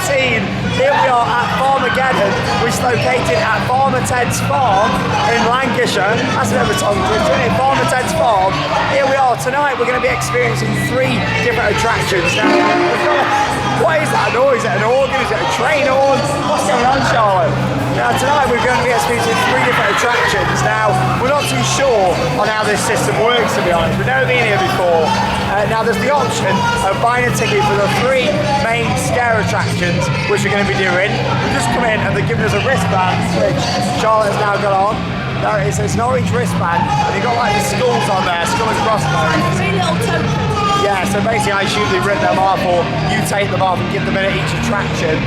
Here we are at Farmaggedon, which is located at Farmer Ted's Farm in Lancashire. That's another tongue twister, isn't it? Farmer Ted's Farm. Here we are. Tonight we're going to be experiencing 3 different attractions. Now, what is that noise? Is it an organ? Is it a train horn? What's going on, Charlotte? Now tonight we're going to be experiencing 3 different attractions. Now, we're not too sure on how this system works, to be honest. We've never been here before. Now there's the option of buying a ticket for the 3 main scare attractions, which we're going to be doing. We've just come in and they're giving us a wristband, which Charlotte has now got on. There it is, it's an orange wristband, and you've got like the skulls on there, skull and crossbones. 3 little tokens. Yeah, so basically I usually rip them off, or you take them off and give them in at each attraction.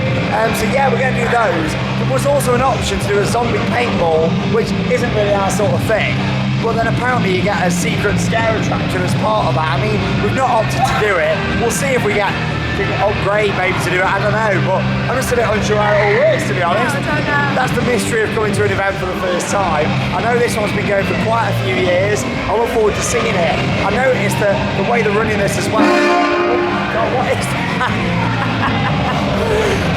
So yeah, we're going to do those. There was also an option to do a zombie paintball, which isn't really our sort of thing. But then apparently you get a secret scare attraction as part of that. I mean, we've not opted to do it. We'll see if we can upgrade maybe to do it, I don't know. But I'm just a bit unsure how it all works, to be honest. I don't know. That's the mystery of coming to an event for the first time. I know this one's been going for quite a few years. I look forward to seeing it. I noticed that the way they're running this as well. Oh God, what is that?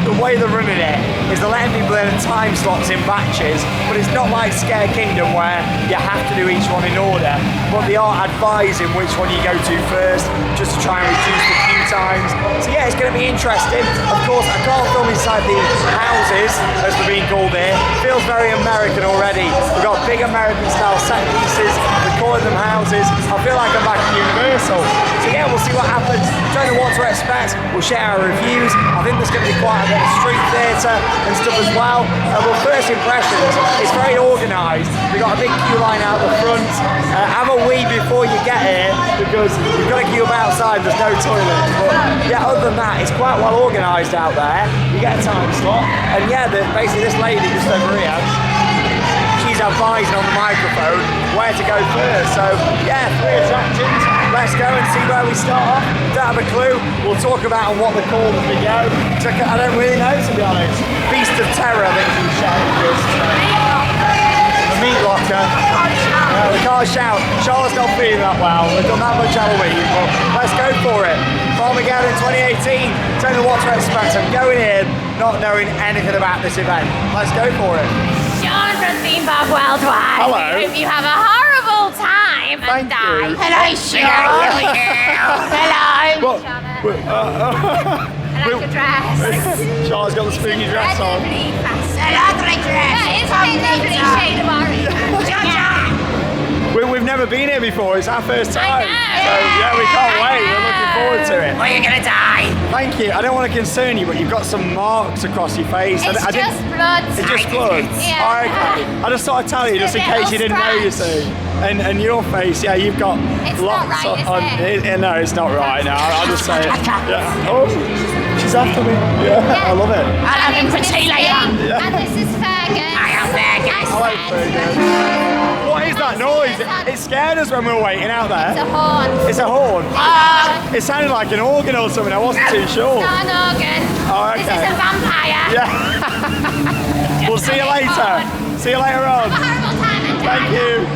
The way they're running it is they're letting people in time slots in batches, but it's not like Scare Kingdom where you have to do each one in order, but they are advising which one you go to first, just to try and reduce the queue times. So yeah, it's going to be interesting. Of course, I can't film inside the houses, as they're being called here. It feels very American already. We've got big American style set pieces, we're calling them houses. I feel like I'm back at Universal. So yeah, we'll see what happens. Don't know what to expect. We'll share our reviews. I think there's going to be quite a bit of street theatre and stuff as well. Well, first impressions, it's very organised. We've got a big queue line out the front. Have a wee before you get here, because you've got to queue up outside, there's no toilet. But yeah, other than that, it's quite well organised out there. You get a time slot. And yeah, basically this lady just over here, she's advising on the microphone where to go first. So yeah, 3 attractions. Let's go and see where we start off. Don't have a clue. We'll talk about what they're called as we go. I don't really know, to be honest. Beast of Terror, I think we shouted this. The Meat Locker. We can't shout. Charlotte's not feeling that well. We've done that much Halloween, but let's go for it. Farmaggedon 2018. Don't know what to expect. I'm going in not knowing anything about this event. Let's go for it. Sean from Theme Park Worldwide. Hello. I hope you have a horrible time and Thank die. you. Hello, Sean. Hello. I like the dress. Charlotte's got the spooky dress on. I love the dress. That is a lovely shade of orange. We've never been here before, it's our first time. I know. So yeah, we can't wait, we're looking forward to it. Or you're gonna die. Thank you, I don't want to concern you, but you've got some marks across your face. It's I just blood. It's just blood? Yeah. Oh, okay. I just thought I'd tell you, just in case you didn't know, you see. And your face, yeah, you've got It's lots not right, on. is it? No, it's not right now, I'll just say it. Yeah. Oh, she's after me. Yeah, I love it. I'll have him for tea later. Yeah. And this is Fergus. I am Fergus. I like Fergus. What is that noise? It scared us when we were waiting out there. It's a horn. It's a horn? It sounded like an organ or something, I wasn't too sure. It's not an organ. Oh, okay. This is a vampire. Yeah. We'll see you later. See you later on. Have a horrible time and die. Thank you.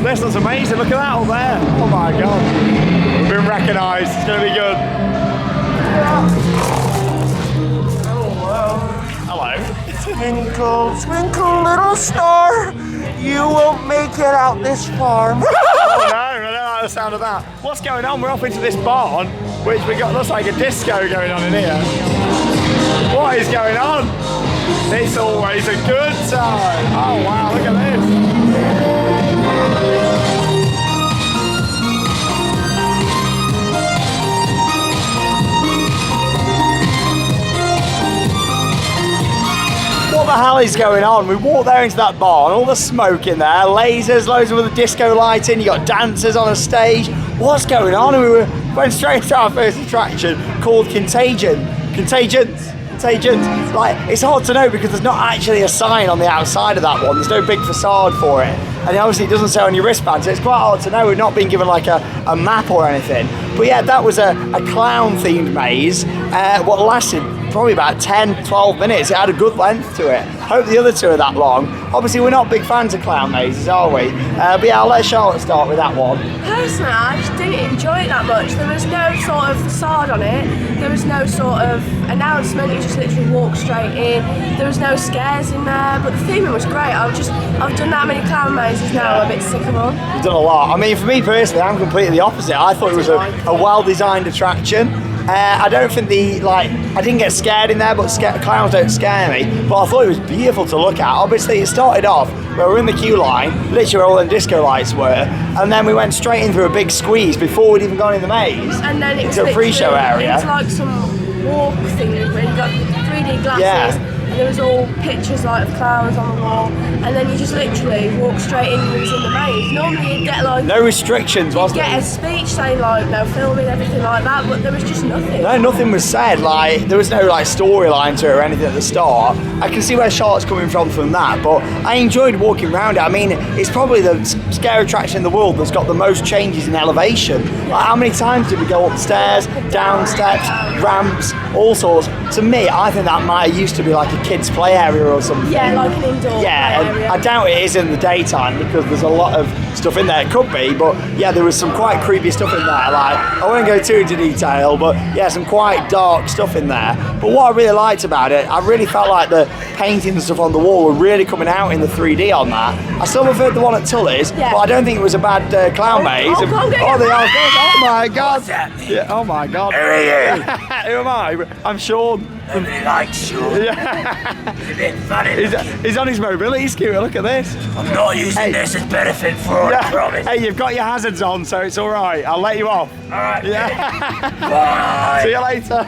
This looks amazing. Look at that up there. Oh my God. We've been recognised. It's going to be good. Hello. Twinkle, twinkle, little star, you won't make it out this far. Oh no, I don't like the sound of that. What's going on? We're off into this barn, which we got, looks like a disco going on in here. What is going on? It's always a good time. Oh wow, look at this. What the hell is going on? We walked there into that barn, all the smoke in there, lasers, loads of other disco lighting, you got dancers on a stage. What's going on? And we went straight to our first attraction called Contagion. Contagions. Like, it's hard to know because there's not actually a sign on the outside of that one. There's no big facade for it. And obviously it doesn't say on your wristband, so it's quite hard to know. We've not been given like a map or anything. But yeah, that was a clown themed maze. What lasted probably about 10, 12 minutes. It had a good length to it. Hope the other two are that long. Obviously, we're not big fans of clown mazes, are we? But yeah, I'll let Charlotte start with that one. Personally, I just didn't enjoy it that much. There was no sort of facade on it. There was no sort of announcement. You just literally walk straight in. There was no scares in there, but the theming was great. I've done that many clown mazes now. I'm a bit sick of them. You've done a lot. I mean, for me personally, I'm completely the opposite. I thought it was a well-designed attraction. I don't think I didn't get scared in there, but clowns don't scare me. But I thought it was beautiful to look at. Obviously, it started off where we were in the queue line, literally where all the disco lights were, and then we went straight in through a big squeeze before we'd even gone in the maze. And then into a pre-show area. It's like some walk thing where you got 3D glasses. Yeah. There was all pictures like of clowns on the wall, and then you just literally walk straight in and it was in the maze. Normally you'd get like no restrictions, was there? Get a speech saying like no filming, everything like that, but there was just nothing. No, nothing was said. Like there was no storyline to it or anything at the start. I can see where Charlotte's coming from that, but I enjoyed walking around it. I mean, it's probably the scare attraction in the world that's got the most changes in elevation. Like, how many times did we go upstairs, down steps, ramps, all sorts? To me, I think that might have used to be like a kids' play area or something. Yeah, like an indoor play area. I doubt it is in the daytime because there's a lot of stuff in there. It could be, but yeah, there was some quite creepy stuff in there. Like, I won't go too into detail, but yeah, some quite dark stuff in there. But what I really liked about it, I really felt like the painting and stuff on the wall were really coming out in the 3D on that. I still preferred the one at Tully's, but I don't think it was a bad clown maze. They are. Oh my god! Yeah, oh my god! Who are you? Who am I? I'm Sean. Nobody likes you. Yeah. It's a bit funny. He's on his mobility scooter. Look at this. I'm not using this as benefit for it, I promise. Hey, you've got your hazards on, so it's all right. I'll let you off. All right. Yeah. Bye. See you later.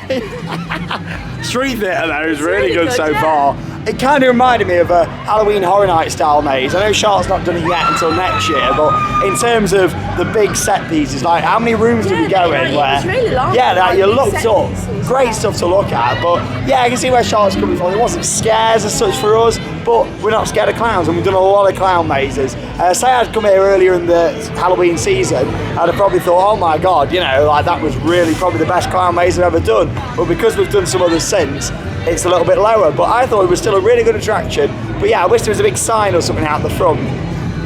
Street theatre though is really good so yeah. far. It kind of reminded me of a Halloween Horror Night style maze. I know Charlotte's not done it yet until next year, but in terms of the big set pieces, like how many rooms did we go in? It was really long. Yeah, that you big looked set up. pieces. Great stuff to look at, but yeah, I can see where Charlotte's coming from. It wasn't scares as such for us, but we're not scared of clowns, and we've done a lot of clown mazes. Say I'd come here earlier in the Halloween season, I'd have probably thought, oh my god, that was really probably the best clown maze I've ever done. But because we've done some others since, it's a little bit lower. But I thought it was still a really good attraction. But yeah, I wish there was a big sign or something out the front.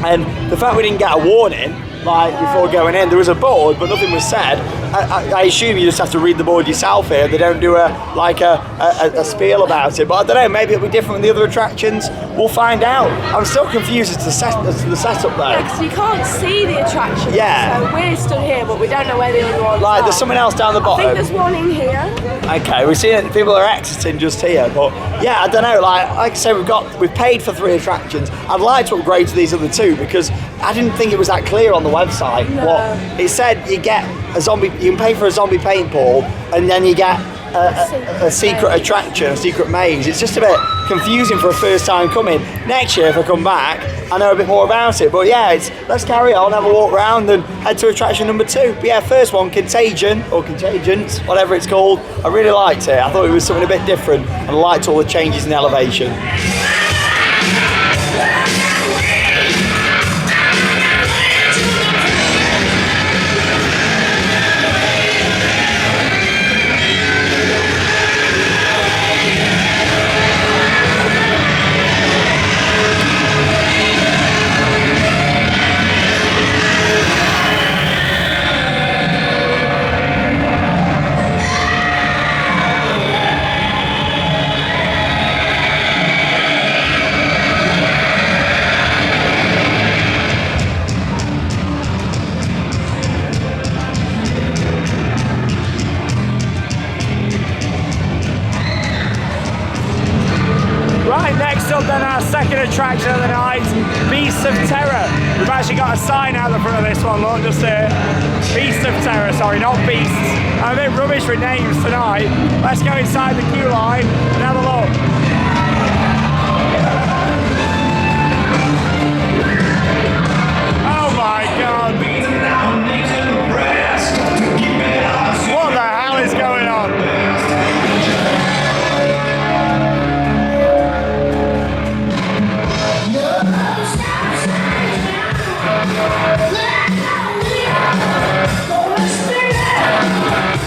And the fact we didn't get a warning, before going in, there was a board, but nothing was said. I assume you just have to read the board yourself here. They don't do a spiel about it. But I don't know, maybe it'll be different with the other attractions. We'll find out. I'm still confused as to the setup though. Yeah, because you can't see the attraction. Yeah. So we're stood here, but we don't know where the other ones are. There's something else down the I bottom. think there's one in here. Okay, we're seeing people are exiting just here, but yeah, I don't know. Like I say, we've paid for 3 attractions. I'd like to upgrade to these other 2 because I didn't think it was that clear on the website. No. What it said, you get a zombie. You can pay for a zombie paintball, and then you get a secret attraction, a secret maze. It's just a bit confusing for a first time coming. Next year, if I come back, I know a bit more about it. But yeah, let's carry on, have a walk around, and head to attraction number 2. But yeah, first one, Contagion or Contagions, whatever it's called. I really liked it. I thought it was something a bit different, and I liked all the changes in the elevation. Right, next up then our second attraction of the night, Beasts of Terror. We've actually got a sign out the front of this one, look, just here. Beasts of Terror, sorry, not Beasts. I'm a bit rubbish with names tonight. Let's go inside the queue line and have a look. Oh my god. What the hell is going on?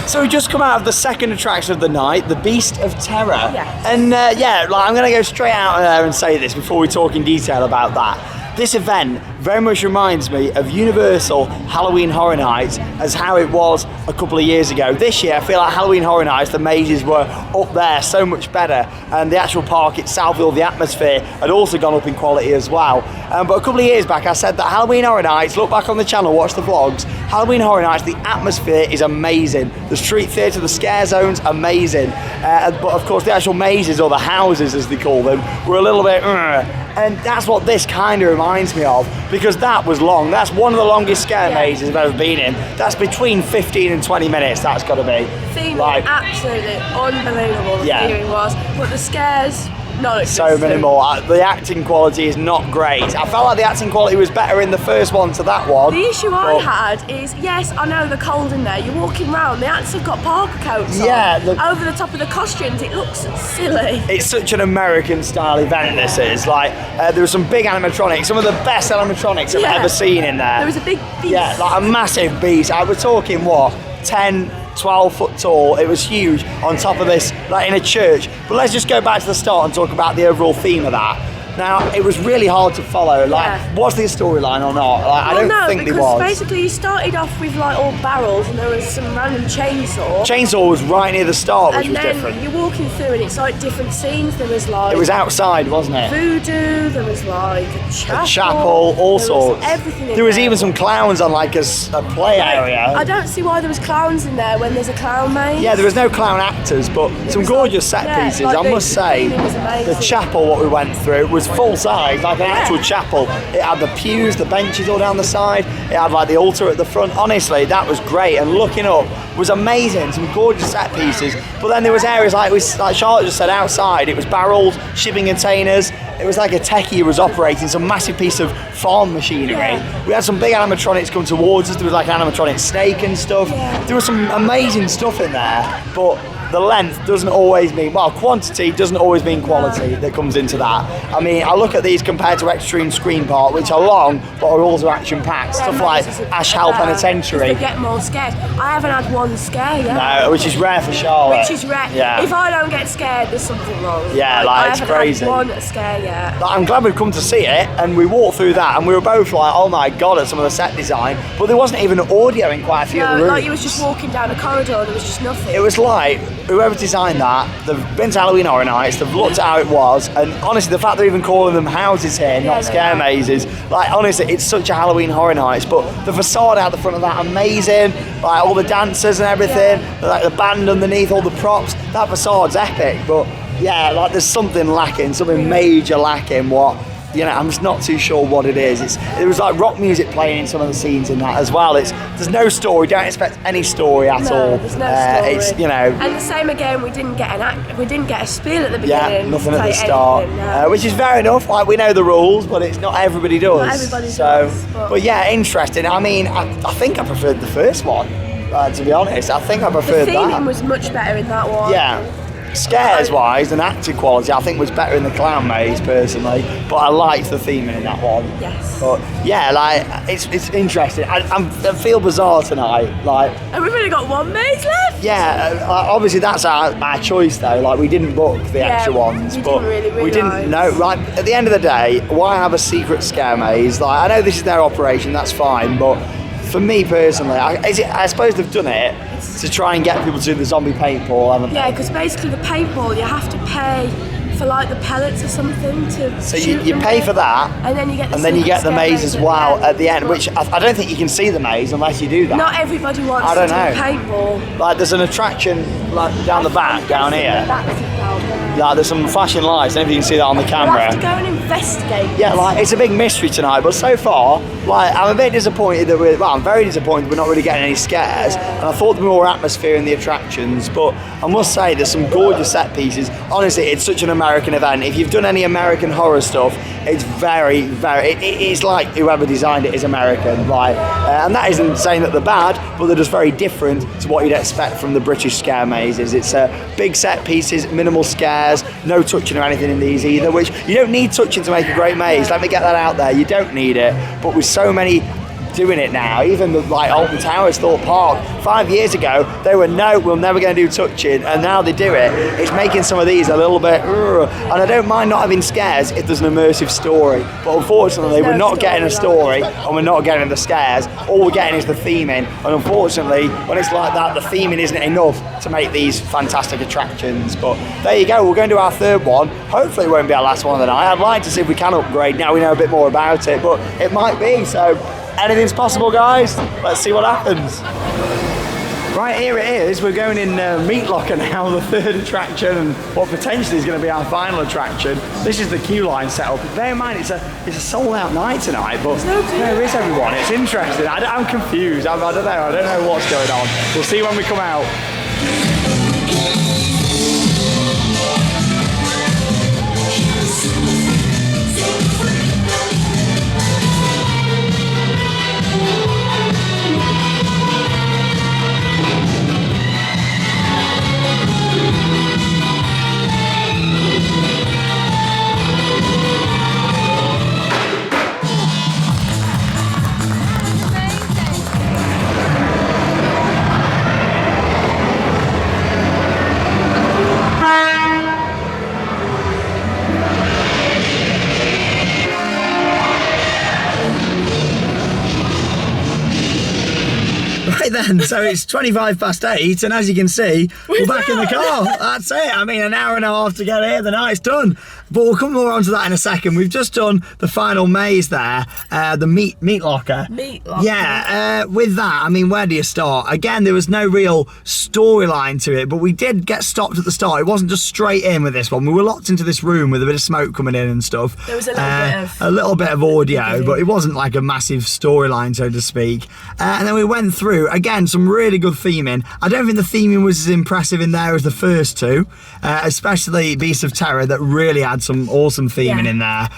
So we just come out of the second attraction of the night, the Beast of Terror. Yes. And I'm going to go straight out there and say this before we talk in detail about that. This event very much reminds me of Universal Halloween Horror Nights as how it was a couple of years ago. This year, I feel like Halloween Horror Nights, the mazes were up there so much better, and the actual park itself, all the atmosphere, had also gone up in quality as well. But a couple of years back, I said that Halloween Horror Nights, look back on the channel, watch the vlogs, Halloween Horror Nights, the atmosphere is amazing. The street theatre, the scare zones, amazing. But of course, the actual mazes, or the houses as they call them, were a little bit, and that's what this kind of reminds me of, because that was long. That's one of the longest scare mazes I've ever been in. That's between 15 and 20 minutes, that's got to be. Theming, absolutely unbelievable, the theming was. But the scares, so minimal. The acting quality is not great. I felt like the acting quality was better in the first one to that one. The issue I had is, yes, I know the cold in there. You're walking around, the actors have got parka coats on. Over the top of the costumes, it looks silly. It's such an American style event, this is. Like, there were some big animatronics, some of the best animatronics I've ever seen in there. There was a big beast. Yeah, like a massive beast. I was talking, 10, 12 foot tall. It was huge on top of this, like in a church. But let's just go back to the start and talk about the overall theme of that. Now, it was really hard to follow. Was there a storyline or not? I don't think there was. Basically you started off with all barrels, and there was some random chainsaw. Chainsaw was right near the start, which was different. And then you're walking through, and it's like different scenes. There was it was outside, wasn't it? Voodoo. There was a chapel, all sorts. Everything. There was even some clowns on a play area. I don't see why there was clowns in there when there's a clown maze. Yeah, there was no clown actors, but some gorgeous set pieces. I must say, the chapel what we went through was full size, like an actual chapel. It had the pews, the benches all down the side. It had the altar at the front. Honestly, that was great. And looking up was amazing. Some gorgeous set pieces. But then there was areas like Charlotte just said, outside. It was barrels, shipping containers. It was like a techie who was operating some massive piece of farm machinery. We had some big animatronics come towards us. There was like an animatronic snake and stuff. There was some amazing stuff in there, but the length doesn't always mean, quantity doesn't always mean quality that comes into that. I mean, I look at these compared to Extreme Screen Park, which are long, but are also action-packed. Stuff like Ash Hell Penitentiary. They get more scared. I haven't had one scare yet. No, which is rare for Charlotte. Which is rare. Yeah. If I don't get scared, there's something wrong. Yeah, it's crazy. I haven't had one scare yet. I'm glad we've come to see it, and we walked through that, and we were both like, oh my god, at some of the set design, but there wasn't even audio in quite a few of the rooms. Like you was just walking down a corridor, there was just nothing. It was like, whoever designed that, they've been to Halloween Horror Nights, they've looked at how it was, and honestly, the fact they're even calling them houses here, not scare mazes, honestly, it's such a Halloween Horror Nights, but the facade out the front of that, amazing, all the dancers and everything, the band underneath, all the props, that facade's epic, but there's something lacking, something major lacking, I'm just not too sure what it is. It was like rock music playing in some of the scenes in that as well. There's no story. Don't expect any story at all. There's no story. It's And the same again. We didn't get a spiel at the beginning. Yeah, nothing at the start. Which is fair enough. We know the rules, but it's not everybody does. Not everybody does. But interesting. I mean, I think I preferred the first one. To be honest, I think I preferred that. The theming was much better in that one. Yeah. Scares wise and acting quality I think was better in the clown maze personally, but I liked the theming in that one. Yes. But it's interesting. I feel bizarre tonight. And we've only got one maze left. Yeah, obviously that's our choice though. We didn't book the extra ones, but we didn't know. At the end of the day, why have a secret scare maze? I know this is their operation, that's fine, but for me personally, I suppose they've done it to try and get people to do the zombie paintball, haven't they? Yeah, because basically the paintball, you have to pay for the pellets or something to so you pay for that, and then you get the maze as well at the end, which I don't think you can see the maze unless you do that. Not everybody wants to do paintball. There's an attraction down the back down here. There's some flashing lights. I don't know if you can see that on the camera. We'll have to go and investigate. Yeah, it's a big mystery tonight, but so far, I'm a bit disappointed that I'm very disappointed we're not really getting any scares, and I thought there was more atmosphere in the attractions, but I must say there's some gorgeous set pieces. Honestly, it's such an American event. If you've done any American horror stuff, it's very, very, it's like whoever designed it is American, and that isn't saying that they're bad, but they're just very different to what you'd expect from the British scare mazes. It's big set pieces, minimal scares, no touching or anything in these either, which you don't need touching to make a great maze. Let me get that out there. You don't need it, but with so many doing it now. Even like Alton Towers, Thorpe Park, 5 years ago, they were no, we're never going to do touching, and now they do it. It's making some of these a little bit, and I don't mind not having scares if there's an immersive story, but unfortunately we're not getting a story and we're not getting the scares. All we're getting is the theming, and unfortunately when it's like that, the theming isn't enough to make these fantastic attractions. But there you go, we're going to do our third one. Hopefully it won't be our last one of the night. I'd like to see if we can upgrade now we know a bit more about it, but it might be, so anything's possible, guys. Let's see what happens. Right, here it is. We're going in Meat Locker now, the third attraction, and what potentially is going to be our final attraction. This is the queue line setup. Bear in mind, it's a sold out night tonight, but there is everyone. It's interesting. I'm confused. I don't know. I don't know what's going on. We'll see when we come out. Right then, so it's 8:25, and as you can see, we're back in the car. That's it. I mean, an hour and a half to get here, the night's done. But we'll come more on to that in a second. We've just done the final maze there, the meat locker. Meat locker. Yeah, with that, I mean, where do you start? Again, there was no real storyline to it, but we did get stopped at the start. It wasn't just straight in with this one. We were locked into this room with a bit of smoke coming in and stuff. There was a little bit of audio, but it wasn't like a massive storyline, so to speak. And then we went through, again, some really good theming. I don't think the theming was as impressive in there as the first two, especially Beasts of Terror, that really had some awesome theming in there.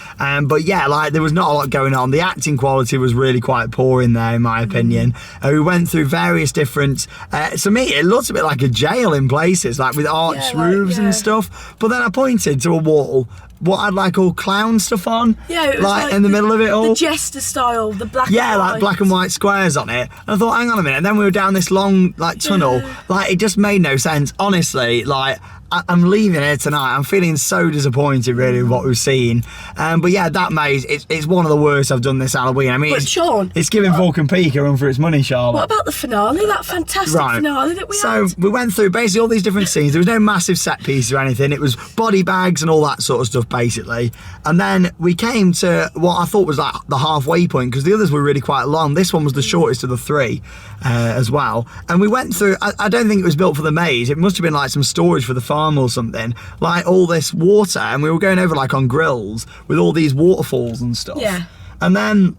But yeah, like there was not a lot going on. The acting quality was really quite poor in there, in my opinion. We went through various different, to me it looked a bit like a jail in places, like with arched roofs and stuff. But then I pointed to a wall what had like all clown stuff on, it was like in the middle of it all, the jester style, the black and white. like black and white squares on it. And I thought, hang on a minute. And then we were down this long like tunnel, like it just made no sense. Honestly, like I'm leaving here tonight. I'm feeling so disappointed really with what we've seen. But yeah, that maze, it's one of the worst I've done this Halloween. I mean, Sean, it's giving Vulcan Peak a run for its money, Charlotte. What about the finale? That fantastic finale that we had? So we went through basically all these different scenes. There was no massive set pieces or anything. It was body bags and all that sort of stuff basically. And then we came to what I thought was like the halfway point, because the others were really quite long. This one was the shortest of the three as well. And we went through, I don't think it was built for the maze. It must have been like some storage for the farm or something, like all this water, and we were going over like on grills with all these waterfalls and stuff. And then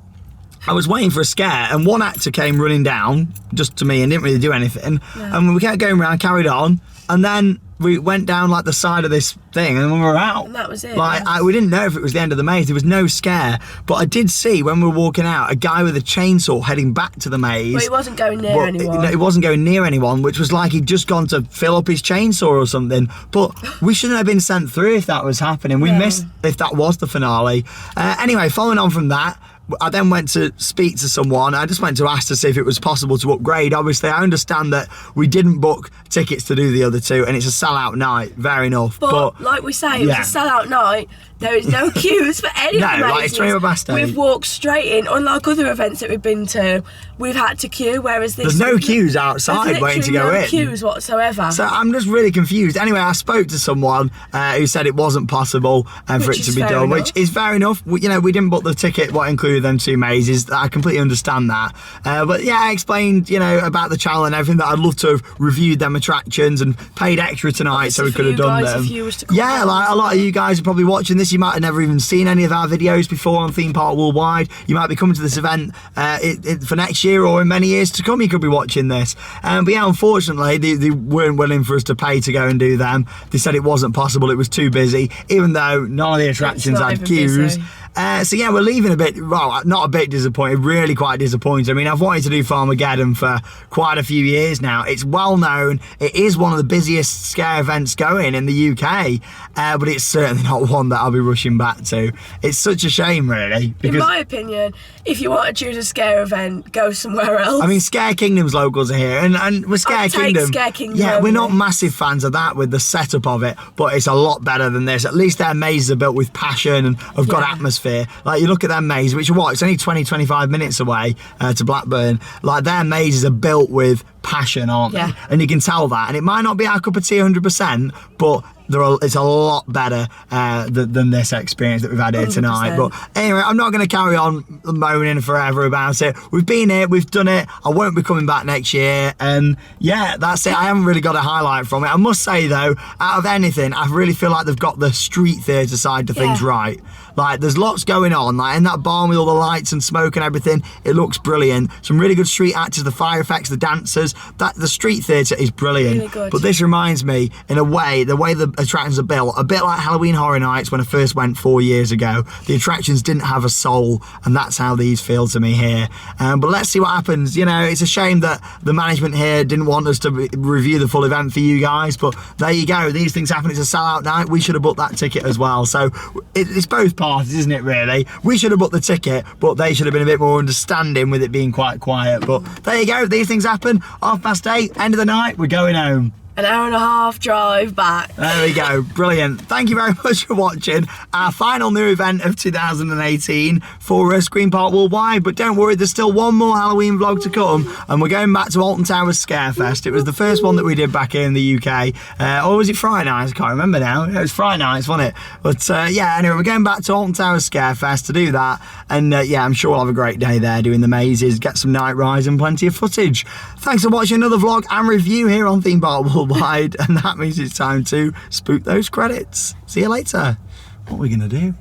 I was waiting for a scare, and one actor came running down just to me and didn't really do anything. And we kept going around, carried on, and then we went down like the side of this thing, and we were out. And that was it. Like we didn't know if it was the end of the maze. There was no scare, but I did see when we were walking out a guy with a chainsaw heading back to the maze. But he wasn't going near anyone. He wasn't going near anyone, which was like he'd just gone to fill up his chainsaw or something. But we shouldn't have been sent through if that was happening. We missed if that was the finale. Anyway, following on from that, I then went to speak to someone. I just went to ask to see if it was possible to upgrade. Obviously, I understand that we didn't book tickets to do the other two, and it's a sellout night, fair enough. But like we say, it was a sellout night. There is no queues for any of the mazes. Like straight up past We've walked straight in. Unlike other events that we've been to, we've had to queue, whereas this... There's no queues outside waiting to go in. no queues whatsoever. So I'm just really confused. Anyway, I spoke to someone who said it wasn't possible for it to be done, which is fair enough. We didn't book the ticket what included them two mazes. I completely understand that. But yeah, I explained, about the channel and everything, that I'd love to have reviewed them attractions and paid extra tonight so we could have done them. Yeah, like a lot of you guys are probably watching this. You might have never even seen any of our videos before on Theme Park Worldwide. You might be coming to this event for next year or in many years to come. You could be watching this. But yeah, unfortunately, they weren't willing for us to pay to go and do them. They said it wasn't possible. It was too busy, even though none of the attractions had queues. So yeah, we're leaving a bit, well, not a bit disappointed, really quite disappointed. I mean, I've wanted to do Farmageddon for quite a few years now. It's well known. It is one of the busiest scare events going in the UK, but it's certainly not one that I'll be rushing back to. It's such a shame, really. In my opinion, if you want to choose a scare event, go somewhere else. I mean, Scare Kingdom's locals are here, and with Scare Kingdom, Scare Kingdom, yeah, we're not massive fans of that with the setup of it, but it's a lot better than this. At least their mazes are built with passion and have got atmosphere. Like, you look at their maze, which are what, it's only 20-25 minutes away to Blackburn. Like, their mazes are built with passion, aren't they? And you can tell that. And it might not be our cup of tea 100%, but it's a lot better than this experience that we've had here tonight. 100%. But anyway, I'm not going to carry on moaning forever about it. We've been here, we've done it. I won't be coming back next year. And yeah, that's it. I haven't really got a highlight from it. I must say though, out of anything, I really feel like they've got the street theatre side to things right. Like, there's lots going on. Like, in that barn with all the lights and smoke and everything, it looks brilliant. Some really good street actors, the fire effects, the dancers. The street theatre is brilliant. Really good. But this reminds me, in a way, the way the attractions are built, a bit like Halloween Horror Nights when I first went 4 years ago. The attractions didn't have a soul, and that's how these feel to me here. But let's see what happens. You know, it's a shame that the management here didn't want us to review the full event for you guys, but there you go. These things happen. It's a sellout night. We should have booked that ticket as well. So it's both parties, isn't it, really? We should have booked the ticket, but they should have been a bit more understanding with it being quite quiet. But there you go. These things happen. 8:30, end of the night, we're going home. An hour and a half drive back. There we go. Brilliant. Thank you very much for watching our final new event of 2018 for Green Park Worldwide. But don't worry, there's still one more Halloween vlog to come, and we're going back to Alton Towers Scarefest. It was the first one that we did back here in the UK. Or was it Friday nights? I can't remember now. It was Friday nights, wasn't it? But yeah, anyway, we're going back to Alton Towers Scarefest to do that. And yeah, I'm sure we'll have a great day there doing the mazes, get some night rides and plenty of footage. Thanks for watching another vlog and review here on Theme Park Worldwide, and that means it's time to spook those credits. See you later. What are we gonna do?